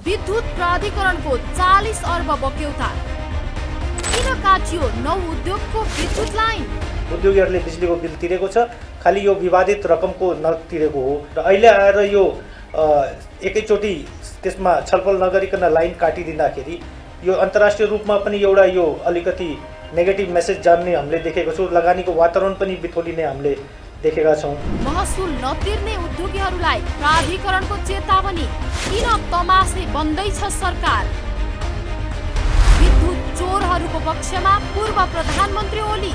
विद्युत प्राधिकरणको 40 अर्ब बक्यौता किन काटियो नौ उद्योगको विद्युत लाइन? उद्योगीहरूले बिजुलीको बिल तिरेको छ, खालि यो विवादित रकमको नतिरेको हो र अहिले आएर यो एकैचोटि त्यसमा छलफल नगरिकन लाइन काटिदिँदाखेरि यो अन्तर्राष्ट्रिय रूपमा पनि एउटा यो अलिकति नेगेटिभ मेसेज जान्ने हामीले देखेको छौँ। लगानीको वातावरण पनि बिथोलिने हामीले देखेका छौँ। महसुल नतिर्ने उद्योगीहरूलाई प्राधिकरणको चेतावनी, किन तमासे बन्दैछ सरकार? विद्युत चोरहरूको पक्षमा पूर्व प्रधानमन्त्री ओली।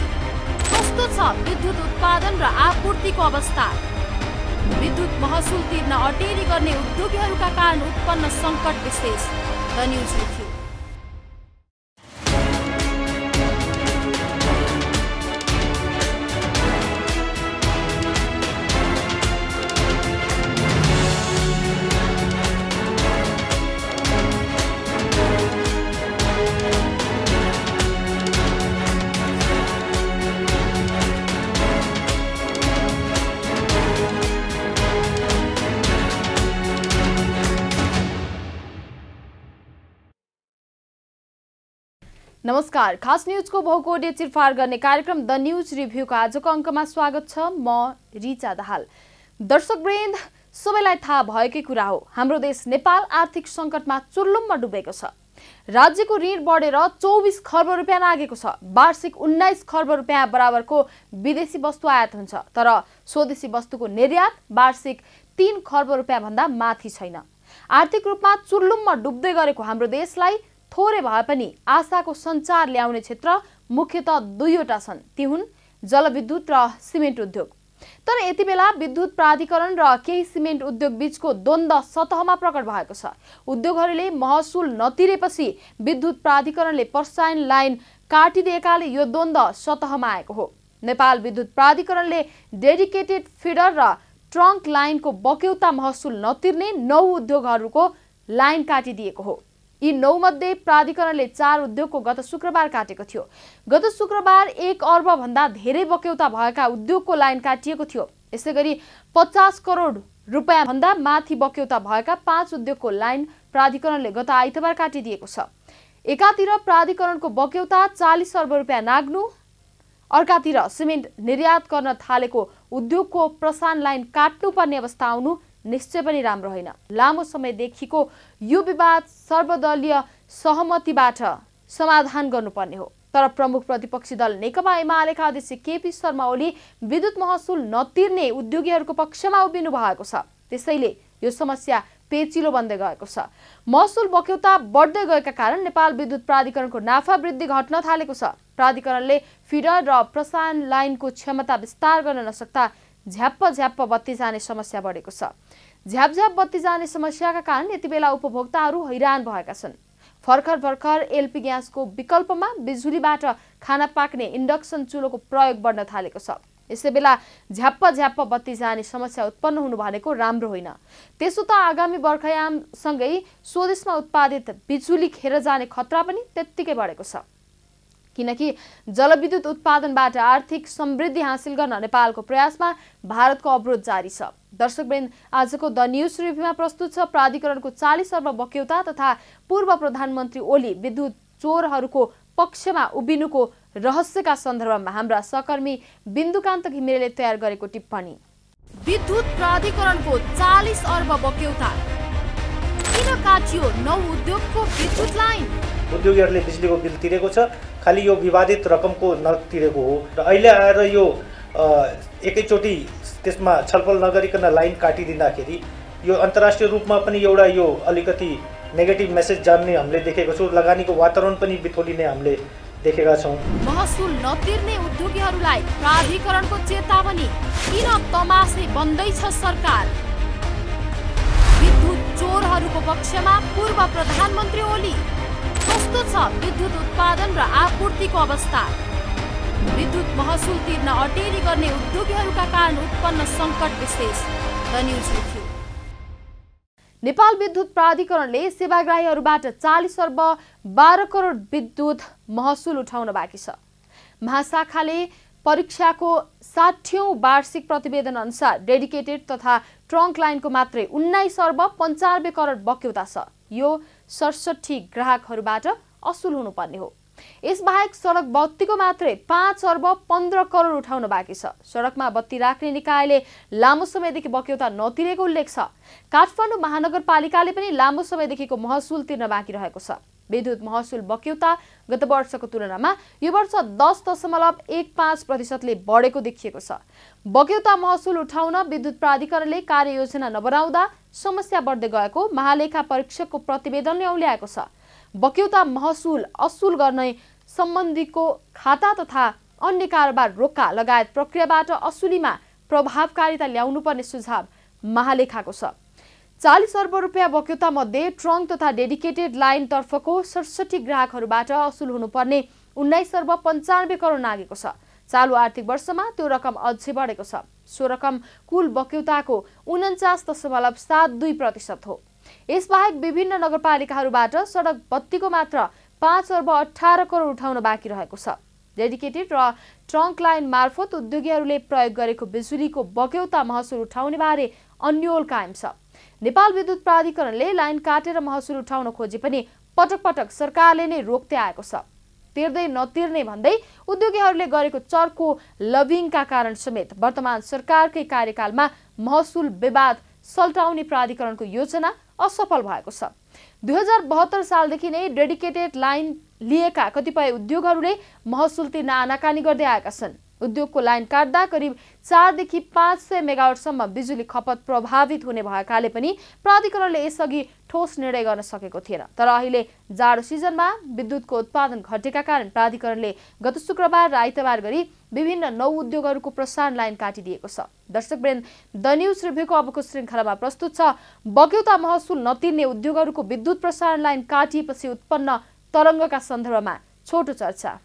कस्तो छ विद्युत उत्पादन र आपूर्तिको अवस्था? विद्युत महसुल तिर्न अटेरी गर्ने उद्योगीहरूका कारण उत्पन्न सङ्कट विशेष। The news review. नमस्कार, खास न्यूजको भौगोलिय चिरफार गर्ने कार्यक्रम द न्यूज रिभ्यूको आजको अङ्कमा स्वागत छ। म रिचा दाहाल। दर्शकवृन्द, सबैलाई थाहा भएकै कुरा हो, हाम्रो देश नेपाल आर्थिक सङ्कटमा चुर्लुममा डुबेको छ। राज्यको ऋण बढेर 24 खर्ब रुपियाँ लागेको छ। वार्षिक 19 खर्ब रुपियाँ बराबरको विदेशी वस्तु आयात हुन्छ, तर स्वदेशी वस्तुको निर्यात वार्षिक 3 खर्ब रुपियाँ भन्दा माथि छैन। आर्थिक रूपमा चुर्लुममा डुब्दै गरेको हाम्रो देशलाई थोरै भए पनि आशाको सञ्चार ल्याउने क्षेत्र मुख्यतः दुईवटा छन्, ती हुन् जलविद्युत र सिमेन्ट उद्योग। तर यति बेला विद्युत प्राधिकरण र केही सिमेन्ट उद्योग बीचको द्वन्द्व सतहमा प्रकट भएको छ। उद्योगहरूले महसुल नतिरेपछि विद्युत प्राधिकरणले प्रोत्साहन लाइन काटिदिएकाले यो द्वन्द्व सतहमा आएको हो। नेपाल विद्युत प्राधिकरणले डेडिकेटेड फिडर र ट्रङ्क लाइनको बक्यौता महसुल नतिर्ने 9 उद्योगहरूको लाइन काटिदिएको हो। यी 9 मध्ये प्राधिकरणले 4 उद्योगको गत शुक्रबार काटेको थियो। गत शुक्रबार 1 अर्ब भन्दा धेरै बक्यौता भएका उद्योगको लाइन काटिएको थियो। यसैगरी 50 करोड रुपियाँ भन्दा माथि बक्यौता भएका 5 उद्योगको लाइन प्राधिकरणले गत आइतबार काटिदिएको छ। एकातिर प्राधिकरणको बक्यौता 40 अर्ब रुपियाँ नाग्नु, अर्कातिर सिमेन्ट निर्यात गर्न थालेको उद्योगको प्रसारण लाइन काट्नुपर्ने अवस्था आउनु निश्चय पनि राम्रो होइन। लामो समयदेखिको यो विवाद सर्वदलीय सहमतिबाट समाधान गर्नुपर्ने हो, तर प्रमुख प्रतिपक्षी दल नेकपा एमालेका अध्यक्ष केपी शर्मा ओली विद्युत महसुल नतिर्ने उद्योगीहरूको पक्षमा उभिनु भएको छ। त्यसैले यो समस्या पेचिलो बन्दै गएको छ। महसुल बक्यौता बढ्दै गएका कारण नेपाल विद्युत प्राधिकरणको नाफा वृद्धि घट्न थालेको छ। प्राधिकरणले फिडर र प्रसारण लाइनको क्षमता विस्तार गर्न नसक्दा झ्याप्प बत्ती जाने समस्या बढेको छ। झ्याप बत्ती जाने समस्याका कारण यति बेला उपभोक्ताहरू हैरान भएका छन्। भर्खर एलपी ग्यासको विकल्पमा बिजुलीबाट खाना पाक्ने इन्डक्सन चुलोको प्रयोग बढ्न थालेको छ। यसै बेला झ्याप्प बत्ती जाने समस्या उत्पन्न हुनु भनेको राम्रो होइन। त्यसो त आगामी बर्खायामसँगै स्वदेशमा उत्पादित बिजुली खेर जाने खतरा पनि त्यत्तिकै बढेको छ, किनकि जलविद्युत उत्पादनबाट आर्थिक समृद्धि हासिल गर्न नेपालको प्रयासमा भारतको अवरोध जारी छ। दर्शकवृन्द, आजको द न्युज रिभ्यूमा प्रस्तुत छ प्राधिकरणको 40 अर्ब बक्यौता तथा पूर्व प्रधानमन्त्री ओली विद्युत चोरहरूको पक्षमा उभिनुको रहस्यका सन्दर्भमा हाम्रा सहकर्मी बिन्दुकान्त घिमिरेले तयार गरेको टिप्पणी। विद्युत प्राधिकरणको 40 अर्ब बक्यौता किन काटियो नौ उद्योगको विद्युत लाइन? उद्योगीहरूले बिजुलीको बिल तिरेको छ, खालि यो विवादित रकमको नतिरेको हो र अहिले आएर यो एकैचोटि त्यसमा छलफल नगरिकन लाइन काटिदिँदाखेरि यो अन्तर्राष्ट्रिय रूपमा पनि एउटा यो अलिकति नेगेटिभ मेसेज जान्ने हामीले देखेको छौँ। लगानीको वातावरण पनि बिथोलिने हामीले देखेका छौँ। महसुल नतिर्ने उद्योगीहरूलाई प्राधिकरणको चेतावनी, किन तमासे बन्दैछ सरकार? विद्युत चोरहरूको पक्षमा पूर्व प्रधानमन्त्री ओली। कस्तो छ विद्युत उत्पादन र आपूर्तिको अवस्था? विद्युत महसुल तिर्न अटेरी गर्ने उद्योगीहरूका कारण उत्पन्न सङ्कट विशेष। The news review. नेपाल विद्युत प्राधिकरणले सेवाग्राहीहरूबाट 40 अर्ब 12 करोड विद्युत महसुल उठाउन बाँकी छ। महाशाखाले परीक्षाको 60औं वार्षिक प्रतिवेदन अनुसार डेडिकेटेड तथा ट्रङ्क लाइनको मात्रै 19 अर्ब 95 करोड बक्यौता छ। यो 67 ग्राहकहरूबाट असुल हुनुपर्ने हो। यसबाहेक सडक बत्तीको मात्रै 5 अर्ब 15 करोड उठाउन बाँकी छ। सडकमा बत्ती राख्ने निकायले लामो समयदेखि बक्यौता नतिरेको उल्लेख छ। काठमाडौँ महानगरपालिकाले पनि लामो समयदेखिको महसुल तिर्न बाँकी रहेको छ। विद्युत महसुल बक्यौता गत वर्षको तुलनामा यो वर्ष 10.15% बढेको देखिएको छ। बक्यौता महसुल उठाउन विद्युत प्राधिकरणले कार्ययोजना नबनाउँदा समस्या बढ्दै गएको महालेखा परीक्षकको प्रतिवेदनले औल्याएको छ। बक्यौता महसुल असुल गर्ने सम्बन्धीको खाता तथा अन्य कारोबार रोक्का लगायत प्रक्रियाबाट असुलीमा प्रभावकारिता ल्याउनुपर्ने सुझाव महालेखाको छ। 40 अर्ब रुपियाँ बक्यौता मध्ये ट्रङ्क तथा डेडिकेटेड लाइन तर्फको 67 ग्राहकहरूबाट असुल हुनुपर्ने 19 अर्ब 95 करोड नागेको छ। चालु आर्थिक वर्षमा त्यो रकम अझै बढेको छ। सो रकम कुल बक्यौताको 49.72% हो। यसबाहेक विभिन्न नगरपालिकाहरूबाट सडक बत्तीको मात्र 5 अर्ब 18 करोड उठाउन बाँकी रहेको छ। डेडिकेटेड र ट्रङ्क लाइन मार्फत उद्योगीहरूले प्रयोग गरेको बिजुलीको बक्यौता महसुल उठाउने बारे अन्यल कायम छ। नेपाल विद्युत प्राधिकरणले लाइन काटेर महसुल उठाउन खोजे पनि पटक पटक सरकारले नै रोक्दै आएको छ। तिर्दै नतिर्ने भन्दै उद्योगीहरूले गरेको चर्को लबिङका कारण समेत वर्तमान सरकारकै कार्यकालमा महसुल विवाद सल्टाउने प्राधिकरणको योजना असफल भएको छ। 2072 सालदेखि नै डेडिकेटेड लाइन लिएका कतिपय उद्योगहरूले महसुल तिर्न आनाकानी गर्दै आएका छन्। उद्योगको लाइन काट्दा करिब 4 देखि 500 मेगावाटसम्म बिजुली खपत प्रभावित हुने भएकाले पनि प्राधिकरणले यसअघि ठोस निर्णय गर्न सकेको थिएन। तर अहिले जाडो सिजनमा विद्युतको उत्पादन घटेका कारण प्राधिकरणले गत शुक्रबार र आइतबार गरी विभिन्न 9 उद्योगहरूको प्रसारण लाइन काटिदिएको छ। दर्शकवृन्द, द न्यूज रिभ्यूको अबको श्रृङ्खलामा प्रस्तुत छ बक्यौता महसुल नतिर्ने उद्योगहरूको विद्युत प्रसारण लाइन काटिएपछि उत्पन्न तरङ्गका सन्दर्भमा छोटो चर्चा।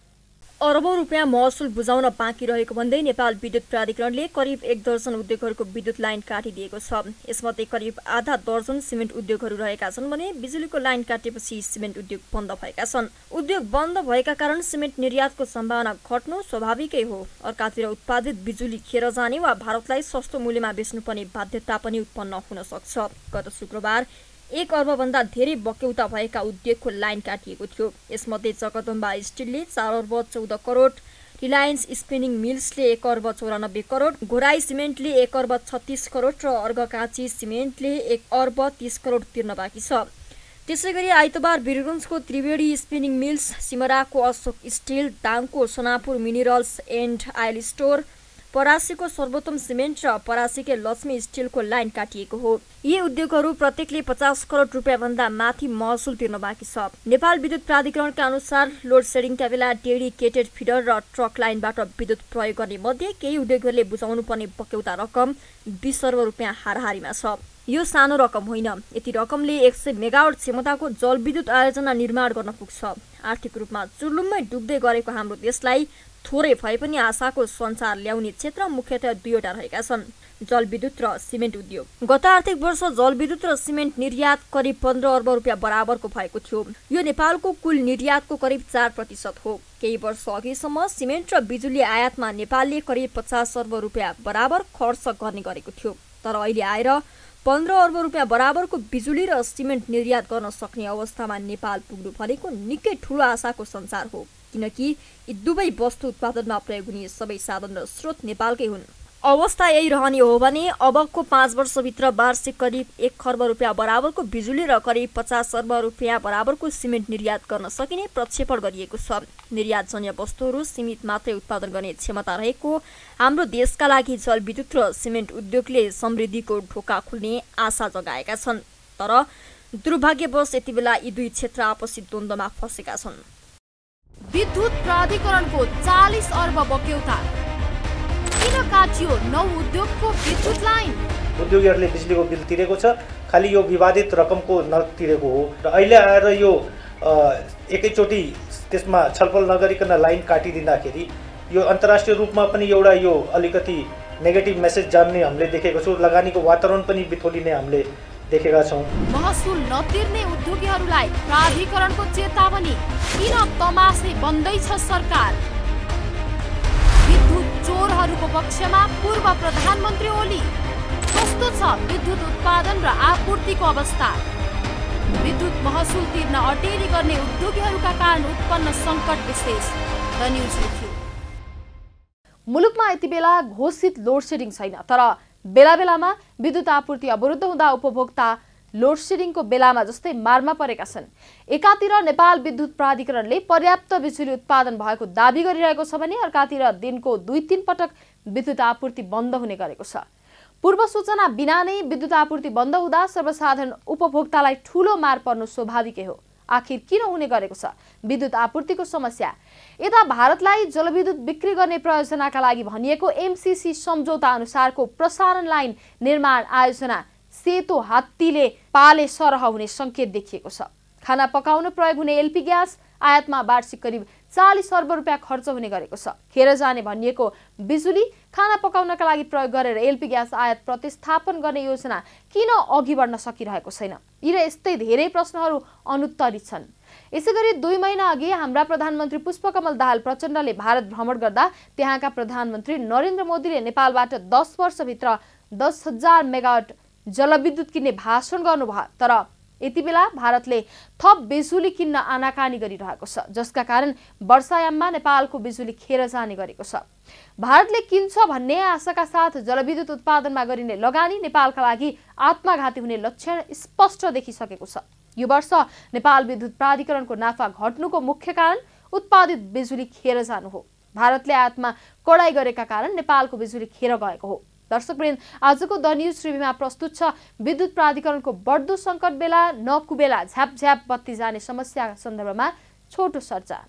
अरबौं रुपियाँ महसुल बुझाउन बाँकी रहेको भन्दै नेपाल विद्युत प्राधिकरणले करिब 1 दर्जन उद्योगहरूको विद्युत लाइन काटिदिएको छ। यसमध्ये करिब आधा दर्जन सिमेन्ट उद्योगहरू रहेका छन् भने बिजुलीको लाइन काटेपछि सिमेन्ट उद्योग बन्द भएका छन्। उद्योग बन्द भएका कारण सिमेन्ट निर्यातको सम्भावना घट्नु स्वाभाविकै हो। अर्कातिर उत्पादित बिजुली खेर जाने वा भारतलाई सस्तो मूल्यमा बेच्नुपर्ने बाध्यता पनि उत्पन्न हुन सक्छ। गत शुक्रबार 1 अर्ब भन्दा धेरै बक्यौता भएका उद्योगको लाइन काटिएको थियो। यसमध्ये जगदम्बा स्टिलले 4 अर्ब 14 करोड, रिलायन्स स्पिनिङ मिल्सले 1 अर्ब 94 करोड, घोराई सिमेन्टले 1 अर्ब 36 करोड र अर्घकाँची सिमेन्टले 1 अर्ब 30 करोड तिर्न बाँकी छ। त्यसैगरी आइतबार वीरगञ्जको त्रिवेणी स्पिनिङ मिल्स, सिमराको अशोक स्टिल, दाङको Sonapur minerals and oil store, परासीको सर्वोत्तम सिमेन्ट र परासीकै लक्ष्मी स्टिलको लाइन काटिएको हो। यी उद्योगहरू प्रत्येकले 50 करोड रुपियाँ भन्दा माथि महसुल तिर्न बाँकी छ। नेपाल विद्युत प्राधिकरणका अनुसार लोड सेडिङका बेला डेडिकेटेड फिडर र ट्रक लाइनबाट विद्युत प्रयोग गर्ने मध्ये केही उद्योगहरूले बुझाउनु पर्ने बक्यौता रकम 20 अर्ब रुपियाँ हाराहारीमा छ। यो सानो रकम होइन। यति रकमले 100 मेगावाट क्षमताको जलविद्युत आयोजना निर्माण गर्न पुग्छ। आर्थिक रूपमा चुर्लुम्मै डुब्दै गरेको हाम्रो देशलाई थोरै भए पनि आशाको सञ्चार ल्याउने क्षेत्र मुख्यतया 2वटा रहेका छन्, जलविद्युत र सिमेन्ट उद्योग। गत आर्थिक वर्ष जलविद्युत र सिमेन्ट निर्यात करिब 15 अर्ब रुपियाँ बराबरको भएको थियो। यो नेपालको कुल निर्यातको करिब 4% हो। केही वर्ष अघिसम्म सिमेन्ट र बिजुली आयातमा नेपालले करिब 50 अर्ब रुपियाँ बराबर खर्च गर्ने गरेको थियो। तर अहिले आएर 15 अर्ब रुपियाँ बराबरको बिजुली र सिमेन्ट निर्यात गर्न सक्ने अवस्थामा नेपाल पुग्नु भनेको निकै ठूलो आशाको सञ्चार हो, किनकि यी दुवै वस्तु उत्पादनमा प्रयोग हुने सबै साधन र स्रोत नेपालकै हुन्। अवस्था यही रहने हो भने अबको 5 वर्षभित्र वार्षिक करिब 1 खर्ब रुपियाँ बराबरको बिजुली र करिब 50 अर्ब रुपियाँ बराबरको सिमेन्ट निर्यात गर्न सकिने प्रक्षेपण गरिएको छ। निर्यातजन्य वस्तुहरू सीमित मात्रै उत्पादन गर्ने क्षमता रहेको हाम्रो देशका लागि जलविद्युत र सिमेन्ट उद्योगले समृद्धिको ढोका खुल्ने आशा जगाएका छन्। तर दुर्भाग्यवश यति बेला यी दुई क्षेत्र आपसी द्वन्द्वमा फँसेका छन्। विद्युत प्राधिकरणको 40 अर्ब बक्यौता किन काटियो 9 उद्योगको विद्युत लाइन? उद्योगीहरूले बिजुलीको बिल तिरेको छ, खालि यो विवादित रकमको नतिरेको हो र अहिले आएर यो एकैचोटि त्यसमा छलफल नगरिकन लाइन काटिदिँदाखेरि यो अन्तर्राष्ट्रिय रूपमा पनि एउटा यो अलिकति नेगेटिभ मेसेज जान्ने हामीले देखेको छौँ। लगानीको वातावरण पनि बिथोलिने हामीले देखेका छौँ। महसुल नतिर्ने उद्योगीहरूलाई प्राधिकरणको चेतावनी, किन तमासे बन्दैछ सरकार? विद्युत चोरहरूको पक्षमा पूर्व प्रधानमन्त्री ओली। कस्तो छ विद्युत उत्पादन र आपूर्तिको अवस्था? विद्युत महसुल तिर्न अटेरी गर्ने उद्योगीहरूका कारण उत्पन्न सङ्कट विशेष। The news review. मुलुकमा यति बेला घोषित लोडसेडिङ छैन, तर बेला बेलामा विद्युत आपूर्ति अवरुद्ध हुँदा उपभोक्ता लोडसेडिङको बेलामा जस्तै मारमा परेका छन्। एकातिर नेपाल विद्युत प्राधिकरणले पर्याप्त बिजुली उत्पादन भएको दाबी गरिरहेको छ भने अर्कातिर दिनको 2-3 पटक विद्युत आपूर्ति बन्द हुने गरेको छ। पूर्व सूचना बिना नै विद्युत आपूर्ति बन्द हुँदा सर्वसाधारण उपभोक्तालाई ठूलो मार पर्नु स्वाभाविकै हो। आखिर किन हुने गरेको छ विद्युत आपूर्तिको समस्या? यता भारतलाई जलविद्युत बिक्री गर्ने प्रयोजनाका लागि भनिएको एमसीसी सम्झौता अनुसारको प्रसारण लाइन निर्माण आयोजना सेतो हात्तीले पाले सरह हुने संकेत देखिएको छ। खाना पकाउन प्रयोग हुने एलपी ग्यास आयातमा वार्षिक करिब 40 अर्ब रुपियाँ खर्च हुने गरेको छ। खेर जाने भनिएको बिजुली खाना पकाउनका लागि प्रयोग गरेर एलपी ग्यास आयात प्रतिस्थापन गर्ने योजना किन अघि बढ्न सकिरहेको छैन? यी र यस्तै धेरै प्रश्नहरू अनुत्तरित छन्। यसैगरी 2 महिना अघि हाम्रा प्रधानमन्त्री पुष्पकमल दाहाल प्रचण्डले भारत भ्रमण गर्दा त्यहाँका प्रधानमन्त्री नरेन्द्र मोदीले नेपालबाट 10 वर्षभित्र 10,000 मेगावाट जलविद्युत किन्ने भाषण गर्नुभयो। तर यति बेला भारतले थप बिजुली किन्न आनाकानी गरिरहेको छ, जसका कारण वर्षायाममा नेपालको बिजुली खेर जाने गरेको छ। भारतले किन्छ भन्ने आशाका साथ जलविद्युत उत्पादनमा गरिने लगानी नेपालका लागि आत्मघाती हुने लक्षण स्पष्ट देखिसकेको छ। यो वर्ष नेपाल विद्युत प्राधिकरणको नाफा घट्नुको मुख्य कारण उत्पादित बिजुली खेर जानु हो। भारतले आयातमा कडाई गरेका कारण नेपालको बिजुली खेर गएको हो। दर्शकवृन्द, आजको द न्युज रिभ्यूमा प्रस्तुत छ विद्युत प्राधिकरणको बढ्दो सङ्कट बेला नकुबेला झ्याप बत्ती जाने समस्या सन्दर्भमा छोटो चर्चा।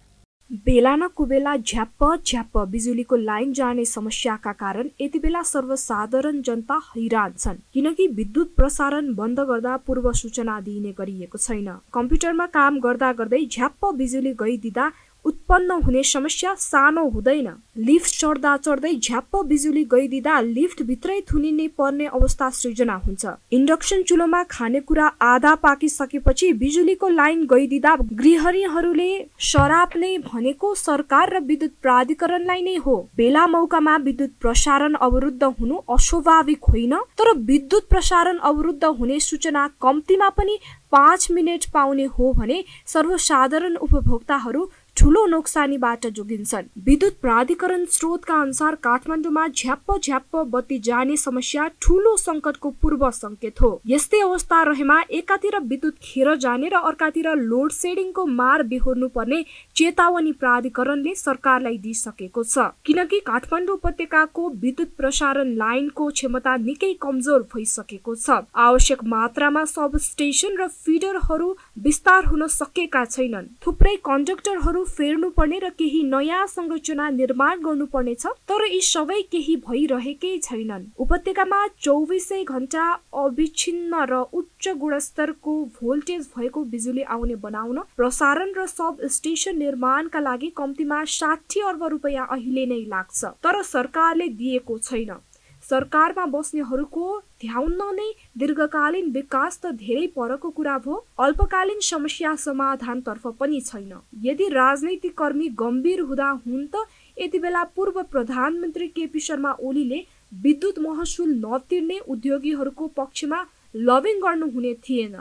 बेला न कुबेला झ्याप्प बिजुलीको लाइन जाने समस्याका कारण यति बेला सर्वसाधारण जनता हैरान छन्, किनकि विद्युत प्रसारण बन्द गर्दा पूर्व सूचना दिइने गरिएको छैन। कम्प्युटरमा काम गर्दा गर्दै झ्याप्प बिजुली गइदिँदा उत्पन्न हुने समस्या सानो हुँदैन। लिफ्ट चढ्दा चढ्दै झ्याप्प बिजुली गइदिँदा लिफ्ट भित्रै थुनिने पर्ने अवस्था सृजना हुन्छ। इन्डक्सन चुलोमा खानेकुरा आधा पाकिसकेपछि बिजुलीको लाइन गइदिँदा गृहिणीहरूले शराब नै भनेको सरकार र विद्युत प्राधिकरणलाई नै हो। बेला मौकामा विद्युत प्रसारण अवरुद्ध हुनु अस्वाभाविक होइन, तर विद्युत प्रसारण अवरुद्ध हुने सूचना कम्तीमा पनि 5 मिनेट पाउने हो भने सर्वसाधारण उपभोक्ताहरू ठूलो नोक्सानीबाट जोगिन्छन्। विद्युत प्राधिकरण स्रोतका अनुसार काठमाडौँमा झ्याप्प बत्ती जाने समस्या ठूलो संकटको पूर्व संकेत हो। यस्तै अवस्था रहेमा एकातिर विद्युत खेर जाने र अर्कातिर लोड सेडिङको मार बेहोर्नु पर्ने चेतावनी प्राधिकरणले सरकारलाई दिइसकेको छ, किनकि काठमाडौँ उपत्यकाको विद्युत प्रसारण लाइनको क्षमता निकै कमजोर भइसकेको छ। आवश्यक मात्रामा सब स्टेशन र फिडरहरू विस्तार हुन सकेका छैनन्। थुप्रै कन्डक्टरहरू फेर्नु पर्ने र केही नयाँ संरचना निर्माण गर्नुपर्ने छ, तर यी सबै केही भइरहेकै छैनन्। उपत्यकामा 24 घण्टा अविच्छिन्न र उच्च गुणस्तरको भोल्टेज भएको बिजुली आउने बनाउन प्रसारण र सब स्टेशन निर्माणका लागि कम्तीमा 60 अर्ब रुपियाँ अहिले नै लाग्छ, तर सरकारले दिएको छैन। सरकारमा बस्नेहरूको ध्याउन नै दीर्घकालीन विकास त धेरै परको कुरा भयो, अल्पकालीन समस्या समाधानतर्फ पनि छैन। यदि राजनैतिक कर्मी गम्भीर हुँदा हुन् त यति बेला पूर्व प्रधानमन्त्री केपी शर्मा ओलीले विद्युत महसुल नतिर्ने उद्योगीहरूको पक्षमा लबिङ गर्नुहुने थिएन।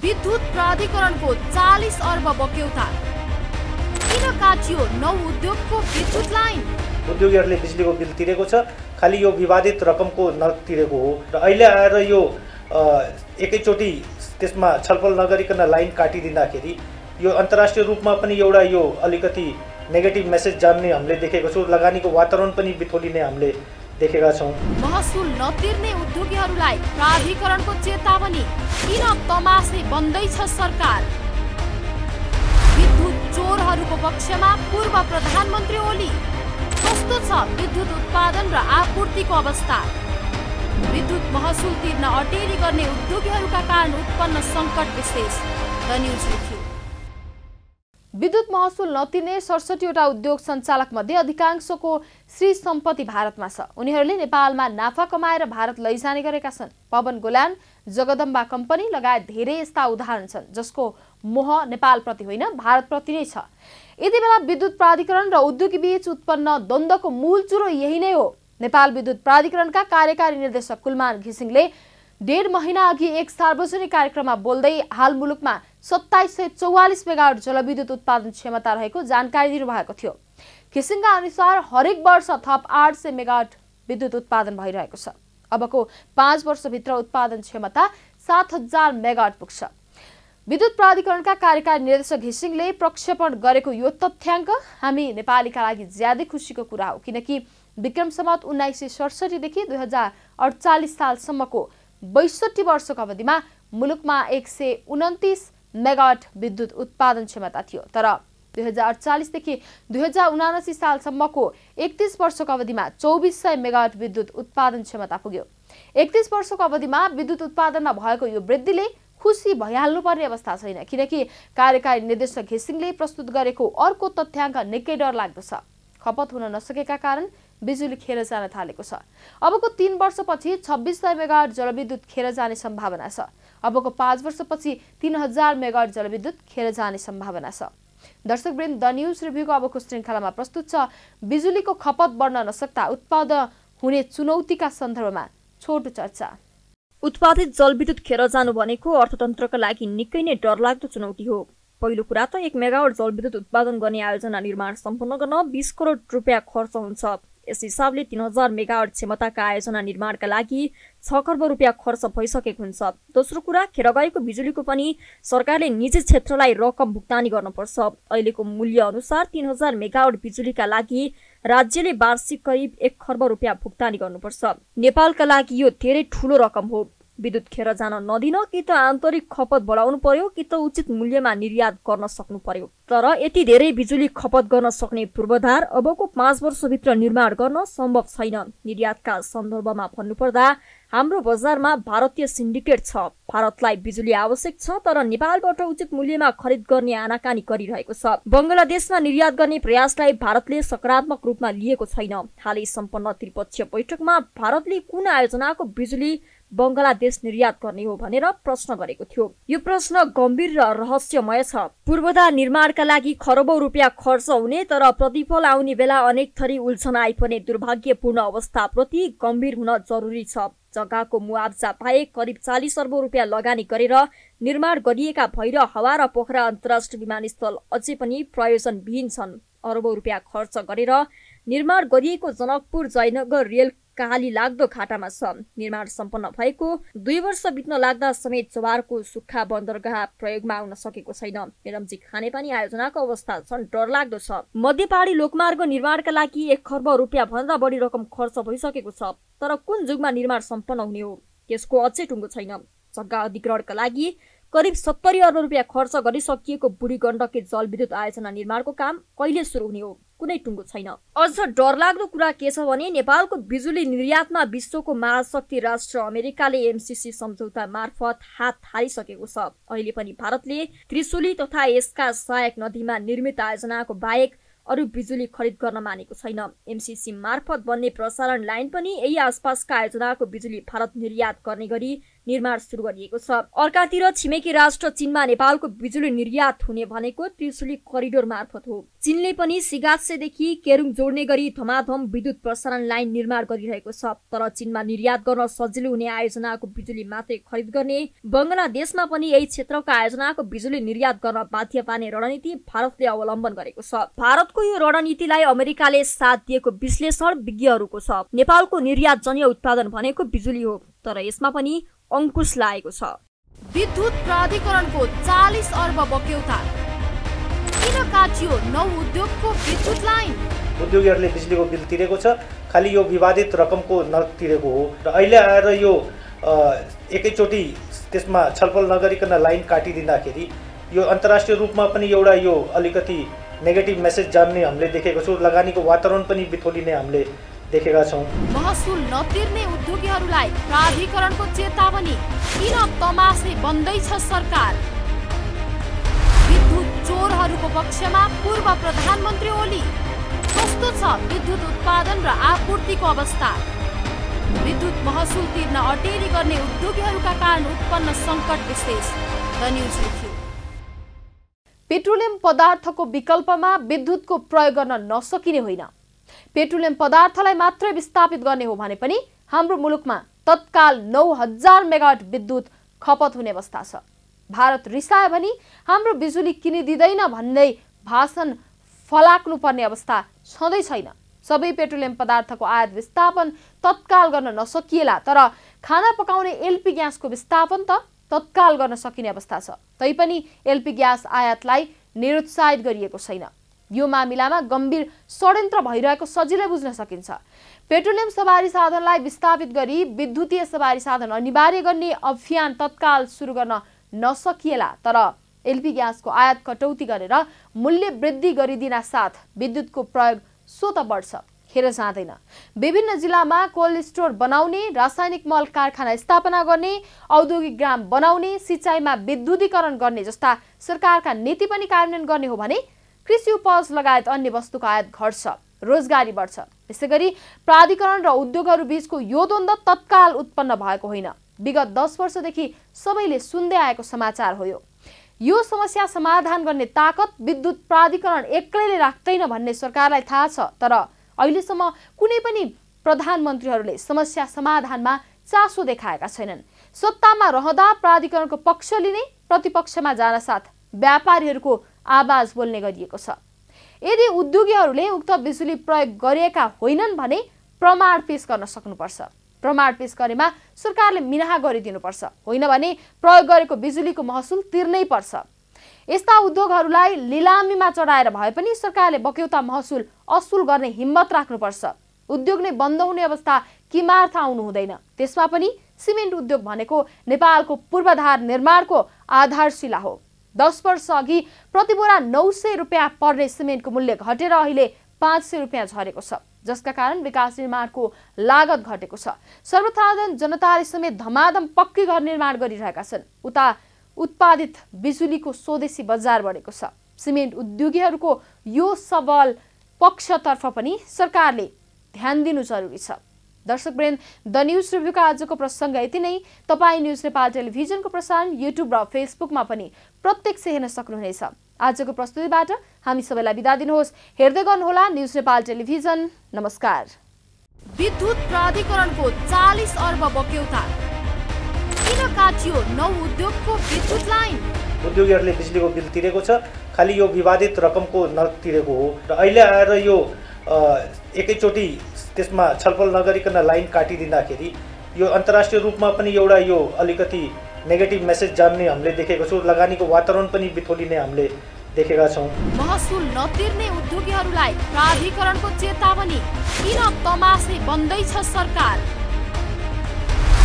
विद्युत प्राधिकरणको 40 अर्ब बक्यौता किन काटियो? 9 उद्योगको विद्युत लाइन। उद्योगीहरूले बिजुलीको बिल तिरेको छ, खालि यो विवादित रकमको नतिरेको हो र अहिले आएर यो एकैचोटि त्यसमा छलफल नगरिकन लाइन काटिदिँदाखेरि यो अन्तर्राष्ट्रिय रूपमा पनि एउटा यो अलिकति नेगेटिभ मेसेज जान्ने हामीले देखेको छौँ। लगानीको वातावरण पनि बिथोलिने हामीले देखेका छौँ। महसुल नतिर्ने उद्योगीहरूलाई प्राधिकरणको चेतावनी, किन तमासे बन्दैछ सरकार? विद्युत चोरहरूको पक्षमा पूर्व प्रधानमन्त्री ओली। कस्तो छ विद्युत उत्पादन र आपूर्तिको अवस्था? विद्युत महसुल तिर्न अटेरी गर्ने उद्योगीहरूका कारण उत्पन्न सङ्कट विशेष। The news review. विद्युत महसुल नतिर्ने 67वटा उद्योग सञ्चालक मध्ये अधिकांशको श्री सम्पत्ति भारतमा छ। उनीहरूले नेपालमा नाफा कमाएर भारत लैजाने गरेका छन्। पवन गोलान, जगदम्बा कम्पनी लगायत धेरै यस्ता उदाहरण छन् जसको मोह नेपालप्रति होइन भारतप्रति नै छ। यति बेला विद्युत प्राधिकरण र उद्योगी बीच उत्पन्न द्वन्द्वको मूल चुरो यही नै हो। नेपाल विद्युत प्राधिकरणका कार्यकारी निर्देशक कुलमान घिसिङले डेढ महिना अघि एक सार्वजनिक कार्यक्रममा बोल्दै हाल मुलुकमा 2744 मेगावाट जलविद्युत उत्पादन क्षमता रहेको जानकारी दिनुभएको थियो। घिसिङका अनुसार हरेक वर्ष थप 800 मेगावाट विद्युत उत्पादन भइरहेको छ। अबको 5 वर्षभित्र उत्पादन क्षमता 7000 मेगावाट पुग्छ। विद्युत प्राधिकरणका कार्यकारी निर्देशक घिसिङले प्रक्षेपण गरेको यो तथ्याङ्क हामी नेपालीका लागि ज्यादै खुसीको कुरा हो, किनकि विक्रम सम्वत 1967 देखि 2048 सालसम्मको 62 वर्षको अवधिमा मुलुकमा 129 मेगावाट विद्युत उत्पादन क्षमता थियो। तर 2048 देखि 2079 सालसम्मको 31 वर्षको अवधिमा 2400 मेगावाट विद्युत उत्पादन क्षमता पुग्यो। 31 वर्षको अवधिमा विद्युत उत्पादनमा भएको यो वृद्धिले खुसी भइहाल्नुपर्ने अवस्था छैन, किनकि कार्यकारी निर्देशक घिसिङले प्रस्तुत गरेको अर्को तथ्याङ्क निकै डरलाग्दो छ। खपत हुन नसकेका कारण बिजुली खेर जान थालेको छ। अबको 3 वर्षपछि 2600 मेगावाट जलविद्युत खेर जाने सम्भावना छ। अबको 5 वर्षपछि 3000 मेगावाट जलविद्युत खेर जाने सम्भावना छ। दर्शकवृन्द, द न्यूज रिभ्यूको अबको श्रृङ्खलामा प्रस्तुत छ बिजुलीको खपत बढ्न नसक्दा उत्पादन हुने चुनौतीका सन्दर्भमा छोटो चर्चा। उत्पादित जलविद्युत खेर जानु भनेको अर्थतन्त्रका लागि निकै नै डरलाग्दो चुनौती हो। पहिलो कुरा त 1 मेगावाट जलविद्युत उत्पादन गर्ने आयोजना निर्माण सम्पन्न गर्न 20 करोड रुपियाँ खर्च हुन्छ। यस हिसाबले 3000 मेगावाट क्षमताका आयोजना निर्माणका लागि 6 खर्ब रुपियाँ खर्च भइसकेको हुन्छ। दोस्रो कुरा, खेर गएको बिजुलीको पनि सरकारले निजी क्षेत्रलाई रकम भुक्तानी गर्नुपर्छ। अहिलेको मूल्य अनुसार 3000 मेगावाट बिजुलीका लागि राज्यले वार्षिक करिब 1 खर्ब रुपियाँ भुक्तानी गर्नुपर्छ। नेपालका लागि यो धेरै ठूलो रकम हो। विद्युत खेर जान नदिन कि त आन्तरिक खपत बढाउनु पर्यो कि त उचित मूल्यमा निर्यात गर्न सक्नु पर्यो। तर यति धेरै बिजुली खपत गर्न सक्ने पूर्वाधार अबको 5 वर्षभित्र निर्माण गर्न सम्भव छैन। निर्यातका सन्दर्भमा भन्नुपर्दा हाम्रो बजारमा भारतीय सिन्डिकेट छ। भारतलाई बिजुली आवश्यक छ, तर नेपालबाट उचित मूल्यमा खरिद गर्ने आनाकानी गरिरहेको छ। बंगलादेशमा निर्यात गर्ने प्रयासलाई भारतले सकारात्मक रूपमा लिएको छैन। हालै सम्पन्न त्रिपक्षीय बैठकमा भारतले कुन आयोजनाको बिजुली बंगलादेश निर्यात गर्ने हो भनेर प्रश्न गरेको थियो। यो प्रश्न गम्भीर र रहस्यमय छ। पूर्वाधार निर्माणका लागि खरबौं रुपियाँ खर्च हुने तर प्रतिफल आउने बेला अनेक थरी उल्झन आइपर्ने दुर्भाग्यपूर्ण अवस्थाप्रति गम्भीर हुन जरुरी छ। जग्गाको मुआब्जा बाहेक करिब 40 अर्ब रुपियाँ लगानी गरेर निर्माण गरिएका भैर हवा र पोखरा अन्तर्राष्ट्रिय विमानस्थल अझै पनि प्रयोजनविहीन छन्। अर्बौं रुपियाँ खर्च गरेर निर्माण गरिएको जनकपुर जयनगर रेल काली लाग्दो घाटामा छ। निर्माण सम्पन्न भएको 2 वर्ष बित्न लाग्दा समेत जवारको सुक्खा बन्दरगाह प्रयोगमा आउन सकेको छैन। मेरम्ची खानेपानी आयोजनाको अवस्था झन् डरलाग्दो छ। मध्यपहाडी लोकमार्ग निर्माणका लागि 1 खर्ब रुपियाँ भन्दा बढी रकम खर्च भइसकेको छ, तर कुन जुगमा निर्माण सम्पन्न हुने हो त्यसको अझै टुङ्गो छैन। जग्गा अधिग्रहणका लागि करिब 70 अर्ब रुपियाँ खर्च गरिसकिएको बुढी गण्डकी जलविद्युत आयोजना निर्माणको काम कहिले सुरु हुने हो कुनै टुङ्गो छैन। अझ डरलाग्दो कुरा के छ भने नेपालको बिजुली निर्यातमा विश्वको महाशक्ति राष्ट्र अमेरिकाले एमसीसी सम्झौता मार्फत हात हालिसकेको छ। अहिले पनि भारतले त्रिशुली तथा यसका सहायक नदीमा निर्मित आयोजनाको बाहेक अरु बिजुली खरिद गर्न मानेको छैन। एमसीसी मार्फत बन्ने प्रसारण लाइन पनि यही आसपासका आयोजनाको बिजुली भारत निर्यात गर्ने गरी निर्माण सुरु गरिएको छ। अर्कातिर छिमेकी राष्ट्र चीनमा नेपालको बिजुली निर्यात हुने भनेको त्रिशुली करिडोर मार्फत हो। चीनले पनि सिगासेदेखि केरुङ जोड्ने गरी धमाधम विद्युत प्रसारण लाइन निर्माण गरिरहेको छ। तर चीनमा निर्यात गर्न सजिलो हुने आयोजनाको बिजुली मात्रै खरिद गर्ने बंगलादेशमा पनि यही क्षेत्रका आयोजनाको बिजुली निर्यात गर्न बाध्य पार्ने रणनीति भारतले अवलम्बन गरेको छ। भारतको यो रणनीतिलाई अमेरिकाले साथ दिएको विश्लेषण विज्ञहरूको छ। नेपालको निर्यात जन्य उत्पादन भनेको बिजुली हो, तर यसमा पनि अंकुश लागेको छ। विद्युत प्राधिकरणको 40 अर्ब बक्यौता किन काटियो? नौ उद्योगको विद्युत लाइन। उद्योगीहरूले बिजुलीको बिल तिरेको छ, खालि यो विवादित रकमको नतिरेको हो र अहिले आएर यो एकैचोटि त्यसमा छलफल नगरिकन लाइन काटिदिँदाखेरि यो अन्तर्राष्ट्रिय रूपमा पनि एउटा यो अलिकति नेगेटिभ मेसेज जान्ने हामीले देखेको छौँ। लगानीको वातावरण पनि बिथोलिने हामीले देखेका छौँ। महसुल नतिर्ने उद्योगीहरूलाई प्राधिकरणको चेतावनी, किन तमासे बन्दैछ सरकार? विद्युत चोरहरूको पक्षमा पूर्व प्रधानमन्त्री ओली। कस्तो छ विद्युत उत्पादन र आपूर्तिको अवस्था? विद्युत महसुल तिर्न अटेरी गर्ने उद्योगीहरूका कारण उत्पन्न सङ्कट विशेष। The news review. पेट्रोलियम पदार्थको विकल्पमा विद्युतको प्रयोग गर्न नसकिने होइन। पेट्रोलियम पदार्थलाई मात्रै विस्थापित गर्ने हो भने पनि हाम्रो मुलुकमा तत्काल 9000 मेगावाट विद्युत खपत हुने अवस्था छ। भारत रिसायो भनी हाम्रो बिजुली किनिदिँदैन भन्ने भाषण फलाक्नुपर्ने अवस्था छँदै छैन। सबै पेट्रोलियम पदार्थको आयात विस्थापन तत्काल गर्न नसकिएला, तर खाना पकाउने एलपी ग्यासको विस्थापन त तत्काल गर्न सकिने अवस्था छ। तैपनि एलपी ग्यास आयातलाई निरुत्साहित गरिएको छैन। यो मामिलामा गम्भीर षड्यन्त्र भइरहेको सजिलै बुझ्न सकिन्छ। पेट्रोलियम सवारी साधनलाई विस्थापित गरी विद्युतीय सवारी साधन अनिवार्य गर्ने अभियान तत्काल सुरु गर्न नसकिएला, तर एलपी ग्यासको आयात कटौती गरेर मूल्य वृद्धि गरिदिन साथ विद्युतको प्रयोग स्वत बढ्छ, खेर जाँदैन। विभिन्न जिल्लामा कोल्ड स्टोर बनाउने, रासायनिक मल कारखाना स्थापना गर्ने, औद्योगिक ग्राम बनाउने, सिँचाइमा विद्युतीकरण गर्ने जस्ता सरकारका नीति पनि कार्यान्वयन गर्ने हो भने कृषि उपज लगायत अन्य वस्तुको आयात घट्छ, रोजगारी बढ्छ। त्यसैगरी प्राधिकरण र उद्योगहरू बीचको यो द्वन्द्व तत्काल उत्पन्न भएको होइन। विगत 10 वर्षदेखि सबैले सुन्दै आएको समाचार हो। यो समस्या समाधान गर्ने ताकत विद्युत प्राधिकरण एक्लैले राख्दैन भन्ने सरकारलाई थाहा छ, तर अहिलेसम्म कुनै पनि प्रधानमन्त्रीहरूले समस्या समाधानमा चासो देखाएका छैनन्। सत्तामा रहँदा प्राधिकरणको पक्ष लिने, प्रतिपक्षमा जान साथ व्यापारीहरूको आवाज बोल्ने गरिएको छ। यदि उद्योगीहरूले उक्त बिजुली प्रयोग गरेका होइनन् भने प्रमाण पेश गर्न सक्नुपर्छ। प्रमाण पेश गरेमा सरकारले मिनाहा गरिदिनुपर्छ, होइन भने प्रयोग गरेको बिजुलीको महसुल तिर्नै पर्छ। यस्ता उद्योगहरूलाई लिलामीमा चढाएर भए पनि सरकारले बक्यौता महसुल असुल गर्ने हिम्मत राख्नुपर्छ। उद्योग नै बन्द हुने अवस्था किमार्थ आउनु हुँदैन। त्यसमा पनि सिमेन्ट उद्योग भनेको नेपालको पूर्वाधार निर्माणको आधारशिला हो। 10 वर्ष अघि प्रति बोरा 900 रुपियाँ पर्ने सिमेन्टको मूल्य घटेर अहिले 500 रुपियाँ झरेको छ, जसका कारण विकास निर्माणको लागत घटेको छ। सर्वसाधारण जनताले समेत धमाधम पक्की घर निर्माण गरिरहेका छन्। उता उत्पादित बिजुलीको स्वदेशी बजार बढेको छ। सिमेन्ट उद्योगीहरूको यो सबल पक्षतर्फ पनि सरकारले ध्यान दिनु जरुरी छ। दर्शकवृन्द, द न्युज रिभ्यूका आजको प्रसङ्ग यति नै। तपाईँ न्युज नेपाल टेलिभिजनको प्रसारण युट्युब र फेसबुकमा पनि प्रत्यक्ष हेर्न सक्नुहुनेछ। आजको प्रस्तुतिबाट हामी सबैलाई बिदा दिनुहोस्। हेर्दै गर्नुहोला न्युज नेपाल टेलिभिजन। नमस्कार। विद्युत प्राधिकरणको 40 अर्ब बक्यौता किन काटियो 9 उद्योगको विद्युत लाइन? उद्योगीहरूले बिजुलीको बिल तिरेको छ, खालि यो विवादित रकमको नतिरेको हो र अहिले आएर यो एकैचोटि त्यसमा छलफल नगरिकन लाइन काटिदिँदाखेरि यो अन्तर्राष्ट्रिय रूपमा पनि एउटा यो अलिकति नेगेटिभ मेसेज जान्ने हामीले देखेको छौँ। लगानीको वातावरण पनि बिथोलिने हामीले देखेका छौँ। महसुल नतिर्ने उद्योगीहरूलाई प्राधिकरणको चेतावनी, किन तमासे बन्दैछ सरकार?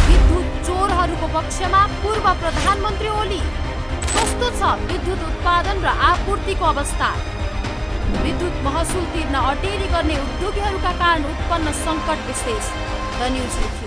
विद्युत चोरहरूको पक्षमा पूर्व प्रधानमन्त्री ओली। कस्तो छ विद्युत उत्पादन र आपूर्तिको अवस्था? विद्युत महसुल तिर्न अटेरी गर्ने उद्योगीहरूका कारण उत्पन्न सङ्कट विशेष। The news review.